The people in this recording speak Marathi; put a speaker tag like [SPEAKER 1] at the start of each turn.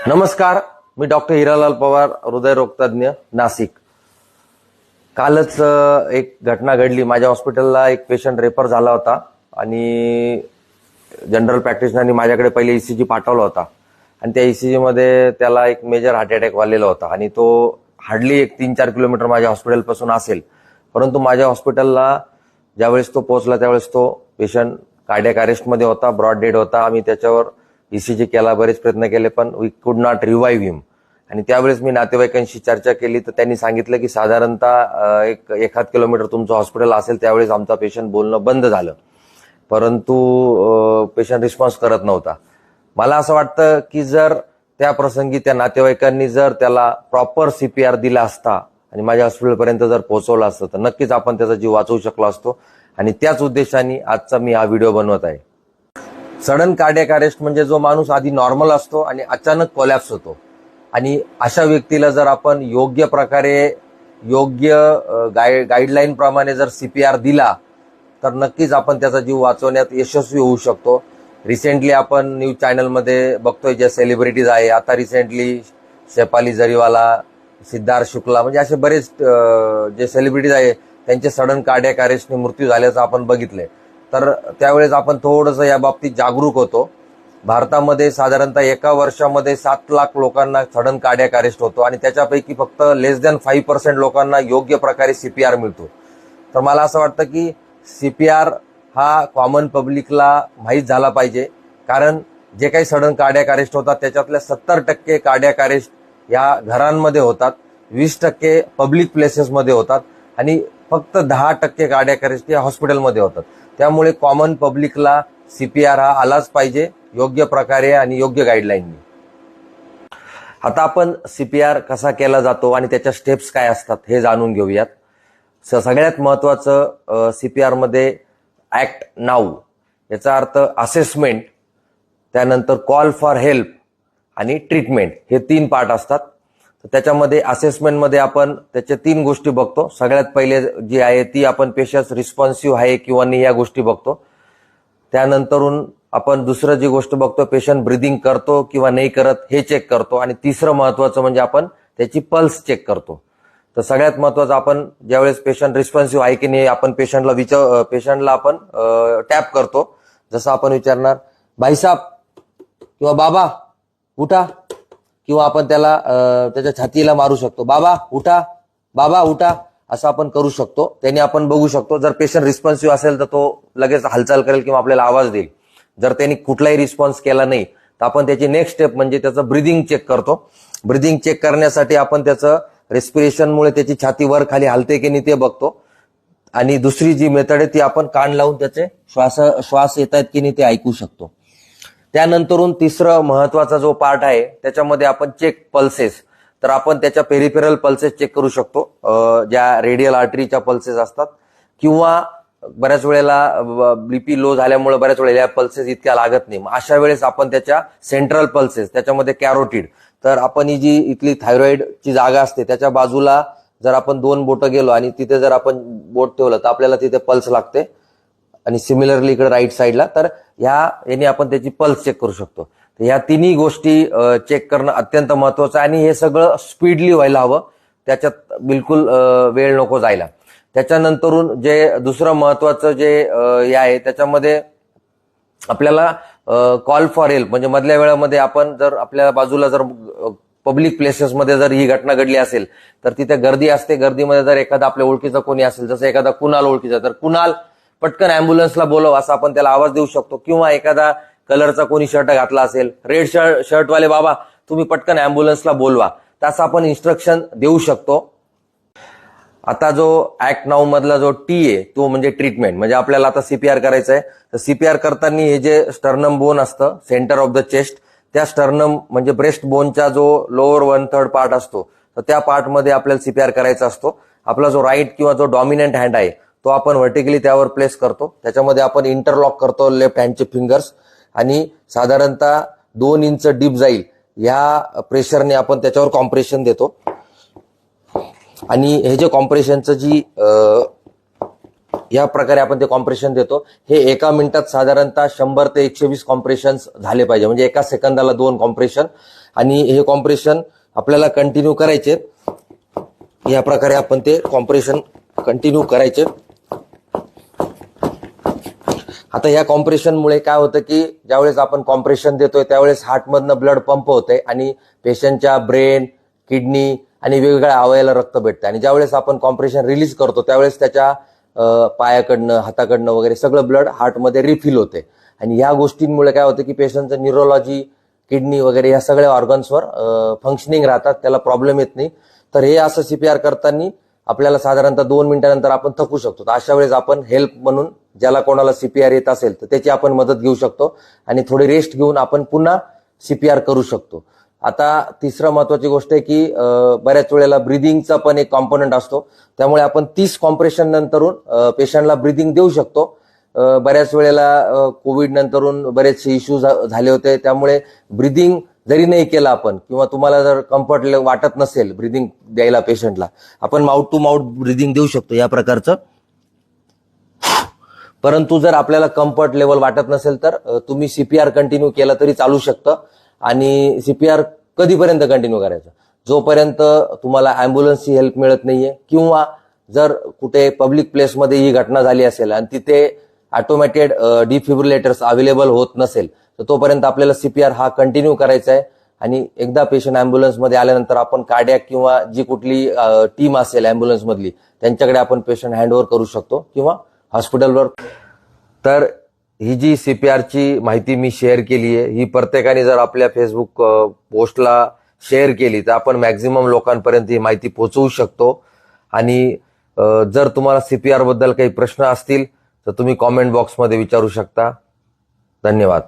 [SPEAKER 1] नमस्कार, मी डॉक्टर हिरालाल पवार, हृदयरोगतज्ञ, नाशिक. कालच एक घटना घडली. माझ्या हॉस्पिटलला एक पेशंट रेफर झाला होता आणि जनरल प्रॅक्टिशनरनी माझ्याकडे पहिले ईसीजी पाठवला होता आणि त्या ईसीजी मध्ये त्याला एक मेजर हार्ट अटॅक आलेला होता आणि तो हार्डली एक 3-4 किलोमीटर माझ्या हॉस्पिटलपासून असेल. परंतु माझ्या हॉस्पिटलला ज्यावेळेस तो पोहोचला त्यावेळेस तो पेशंट कार्डियक अरेस्टमध्ये होता, ब्रॉड डेड होता. आम्ही त्याच्यावर ईसीजी केला, बरेच प्रयत्न केले, पण वी कुड नॉट रिवाईव्ह हिम. आणि त्यावेळेस मी नातेवाईकांशी चर्चा केली तर त्यांनी सांगितलं की साधारणतः एक 1 किलोमीटर तुमचं हॉस्पिटल असेल त्यावेळेस आमचा पेशंट बोलणं बंद झालं, परंतु पेशंट रिस्पॉन्स करत नव्हता. मला असं वाटतं की जर त्या प्रसंगी त्या नातेवाईकांनी जर त्याला प्रॉपर सीपीआर दिला असता आणि माझ्या हॉस्पिटलपर्यंत जर पोहोचवलं असतं तर नक्कीच आपण त्याचा जीव वाचवू शकलो असतो. आणि त्याच उद्देशाने आजचा मी हा व्हिडिओ बनवत आहे. सडन कार्डियक अरेस्ट म्हणजे जो माणूस आधी नॉर्मल असतो आणि अचानक कोलॅप्स होतो, आणि अशा व्यक्तीला जर आपण योग्य प्रकारे योग्य गाईडलाईन प्रमाणे जर सीपीआर दिला तर नक्कीच आपण त्याचा जीव वाचवण्यात यशस्वी होऊ शकतो. रिसेंटली आपण न्यूज चॅनलमध्ये बघतोय ज्या सेलिब्रिटीज आहे, आता रिसेंटली शेफाली जरीवाला, सिद्धार्थ शुक्ला, म्हणजे असे बरेच जे सेलिब्रिटीज आहे त्यांचे सडन कार्डियक अरेस्टने मृत्यू झाल्याचं आपण बघितलंय. तर त्यावेळेस आपण थोडंसं या बाबतीत जागरूक होतो. भारतामध्ये साधारणतः एका वर्षामध्ये 7 लाख लोकांना सडन कार्डियक अरेस्ट होतो आणि त्याच्यापैकी फक्त लेस दॅन 5% लोकांना योग्य प्रकारे सीपीआर मिळतो. तर मला असं वाटतं की सीपीआर हा कॉमन पब्लिकला माहीत झाला पाहिजे, कारण जे काही सडन कार्डियक अरेस्ट होतात त्याच्यातल्या 70% कार्डियक अरेस्ट या घरांमध्ये होतात, 20% पब्लिक प्लेसेसमध्ये होतात आणि फक्त 10% कार्डियक अरेस्ट या हॉस्पिटलमध्ये होतात. त्यामुळे कॉमन पब्लिकला सीपीआर हा आलाच पाहिजे योग्य प्रकारे आणि योग्य गाईडलाईननी. आता आपण सीपीआर कसा केला जातो आणि त्याच्या स्टेप्स काय असतात हे जाणून घेऊयात. सगळ्यात महत्वाचं सीपीआर मध्ये ऍक्ट नाऊ याचा अर्थ असेसमेंट, त्यानंतर कॉल फॉर हेल्प आणि ट्रीटमेंट, हे 3 पार्ट असतात. तर त्याच्यामध्ये असेसमेंटमध्ये आपण त्याच्या 3 गोष्टी बघतो. सगळ्यात पहिले जी आहे ती आपण पेशंट रिस्पॉन्सिव्ह आहे किंवा नाही या गोष्टी बघतो. त्यानंतरून आपण दुसरं जी गोष्ट बघतो, पेशंट ब्रिदिंग करतो किंवा नाही करत हे चेक करतो. आणि तिसरं महत्वाचं म्हणजे आपण त्याची पल्स चेक करतो. तर सगळ्यात महत्वाचं आपण ज्यावेळेस पेशंट रिस्पॉन्सिव्ह आहे की नाही आपण पेशंटला आपण टॅप करतो. जसं आपण विचारणार भाईसाब किंवा बाबा उठा, किंवा आपण त्याला त्याच्या छातीला मारू शकतो, बाबा उठा, बाबा उठा, असं आपण करू शकतो. त्याने आपण बघू शकतो जर पेशंट रिस्पॉन्सिव्ह असेल तर तो लगेच हालचाल करेल किंवा आपल्याला आवाज देईल. जर त्यांनी कुठलाही रिस्पॉन्स केला नाही तर आपण त्याची नेक्स्ट स्टेप म्हणजे त्याचं ब्रिदिंग चेक करतो. ब्रिदिंग चेक करण्यासाठी आपण त्याचं रेस्पिरेशनमुळे त्याची छाती वर खाली हलते की नाही ते बघतो. आणि दुसरी जी मेथड आहे ती आपण कान लावून त्याचे श्वास येत आहेत की नाही ते ऐकू शकतो. त्यानंतरून तिसरं महत्वाचा जो पार्ट आहे त्याच्यामध्ये आपण चेक पल्सेस. तर आपण त्याच्या पेरिफेरल पल्सेस चेक करू शकतो, ज्या रेडियल आर्टरीच्या पल्सेस असतात, किंवा बऱ्याच वेळेला बीपी लो झाल्यामुळे बऱ्याच वेळेला या पल्सेस इतक्या लागत नाही. अशा वेळेस आपण त्याच्या सेंट्रल पल्सेस, त्याच्यामध्ये कॅरोटिड, तर आपण ही जी इथली थायरॉइडची जागा असते त्याच्या बाजूला जर आपण 2 बोटं गेलो आणि तिथे जर आपण बोट ठेवलं तर आपल्याला तिथे पल्स लागते. आणि सिमिलरली इकडे राईट साईडला, तर याने आपण त्याची पल्स चेक करू शकतो. तर ह्या 3 गोष्टी चेक करणं अत्यंत महत्वाचं आहे आणि हे सगळं स्पीडली व्हायला हवं, त्याच्यात बिलकुल वेळ नको जायला. त्याच्यानंतरून जे दुसरं महत्वाचं जे हे आहे त्याच्यामध्ये आपल्याला कॉल फॉर हेल्प, म्हणजे मधल्या वेळामध्ये आपण जर आपल्या बाजूला जर पब्लिक प्लेसेसमध्ये जर ही घटना घडली असेल तर तिथे गर्दी असते. गर्दीमध्ये जर एखादा आपल्या ओळखीचा कोणी असेल, जसं एखादा कुणाल ओळखीचा, तर कुणाल पटकन अँब्युलन्सला बोलव असं आपण त्याला आवाज देऊ शकतो. किंवा एखादा कलरचा कोणी शर्ट घातला असेल, रेड शर्टवाले बाबा तुम्ही पटकन अँब्युलन्सला बोलवा, तसं आपण इन्स्ट्रक्शन देऊ शकतो. आता जो ऍक्ट नाऊ मधला जो टी आहे तो म्हणजे ट्रीटमेंट, म्हणजे आपल्याला आता सीपीआर करायचं आहे. तर सीपीआर करताना हे जे स्टर्नम बोन असतं सेंटर ऑफ द चेस्ट, त्या स्टर्नम म्हणजे ब्रेस्ट बोनचा जो लोअर 1/3 पार्ट असतो तर त्या पार्टमध्ये आपल्याला सीपीआर करायचा असतो. आपला जो राईट किंवा जो डॉमिनंट हँड आहे तो आपण व्हर्टिकली त्यावर प्लेस करतो. त्याच्यामध्ये आपण इंटरलॉक करतो लेफ्ट हँडचे फिंगर्स आणि साधारणतः 2 इंच डीप जाईल या प्रेशरने आपण त्याच्यावर कॉम्प्रेशन देतो. आणि हे जे कॉम्प्रेशनचं जी या प्रकारे आपण ते कॉम्प्रेशन देतो. हे एका मिनिटात साधारणतः 100 ते 120 कॉम्प्रेशन झाले पाहिजे, म्हणजे एका सेकंदाला 2 कॉम्प्रेशन. आणि हे कॉम्प्रेशन आपल्याला कंटिन्यू करायचे. या प्रकारे आपण ते कॉम्प्रेशन कंटिन्यू करायचे. आता या कॉम्प्रेशनमुळे काय होतं की ज्यावेळेस आपण कॉम्प्रेशन देतोय त्यावेळेस हार्टमधनं ब्लड पंप होतंय आणि पेशंटच्या ब्रेन, किडनी आणि वेगवेगळ्या अवयवाला रक्त भेटतं. आणि ज्यावेळेस आपण कॉम्प्रेशन रिलीज करतो त्यावेळेस त्याच्या पायाकडनं, हाताकडनं वगैरे सगळं ब्लड हार्टमध्ये रिफिल होते. आणि ह्या गोष्टींमुळे काय होतं की पेशंटचं न्यूरोलॉजी, किडनी वगैरे या सगळ्या ऑर्गन्सवर फंक्शनिंग राहतात, त्याला प्रॉब्लेम येत नाही. तर हे असं सीपीआर करताना आपल्याला साधारणतः 2 मिनिटानंतर आपण थकू शकतो. तर अशा वेळेस आपण हेल्प म्हणून ज्याला कोणाला सीपीआर येत असेल तर त्याची आपण मदत घेऊ शकतो आणि थोडी रेस्ट घेऊन आपण पुन्हा सीपीआर करू शकतो. आता तिसरं महत्वाची गोष्ट आहे की बऱ्याच वेळेला ब्रिदिंगचा पण एक कॉम्पोनंट असतो, त्यामुळे आपण 30 कॉम्प्रेशन नंतरून पेशंटला ब्रिदिंग देऊ शकतो. बऱ्याच वेळेला कोविड नंतरून बरेचसे इश्यूज झाले होते, त्यामुळे ब्रिदिंग जरी नाही केलं आपण किंवा तुम्हाला जर कम्फर्ट वाटत नसेल ब्रिदिंग द्यायला पेशंटला, आपण माउथ टू माउथ ब्रिदिंग देऊ शकतो या प्रकारचं. परंतु जर आपल्याला कम्फर्ट लेवल वाटत नसेल तर तुम्ही सीपीआर कंटिन्यू केलं तरी चालू शकतं. आणि सीपीआर कधीपर्यंत कंटिन्यू करायचं? जोपर्यंत तुम्हाला अँब्युलन्सची हेल्प मिळत नाहीये किंवा जर कुठे पब्लिक प्लेसमध्ये ही घटना झाली असेल आणि तिथे ऑटोमॅटेड डिफिब्रिलेटर्स अवेलेबल होत नसेल तर तोपर्यंत आपल्याला सीपीआर हा कंटिन्यू करायचा आहे. आणि एकदा पेशंट अँब्युलन्समध्ये आल्यानंतर आपण कार्डियाक किंवा जी कुठली टीम असेल अँब्युलन्समधली त्यांच्याकडे आपण पेशंट हँडओव्हर करू शकतो किंवा हॉस्पिटलवर. तर ही जी सीपीआरची माहिती मी शेअर केली आहे ही प्रत्येकाने जर आपल्या फेसबुक पोस्टला शेअर केली तर आपण मॅक्झिमम लोकांपर्यंत ही माहिती पोहोचवू शकतो. आणि जर तुम्हाला सीपीआर बद्दल काही प्रश्न असतील तर तुम्ही कॉमेंट बॉक्समध्ये विचारू शकता. धन्यवाद.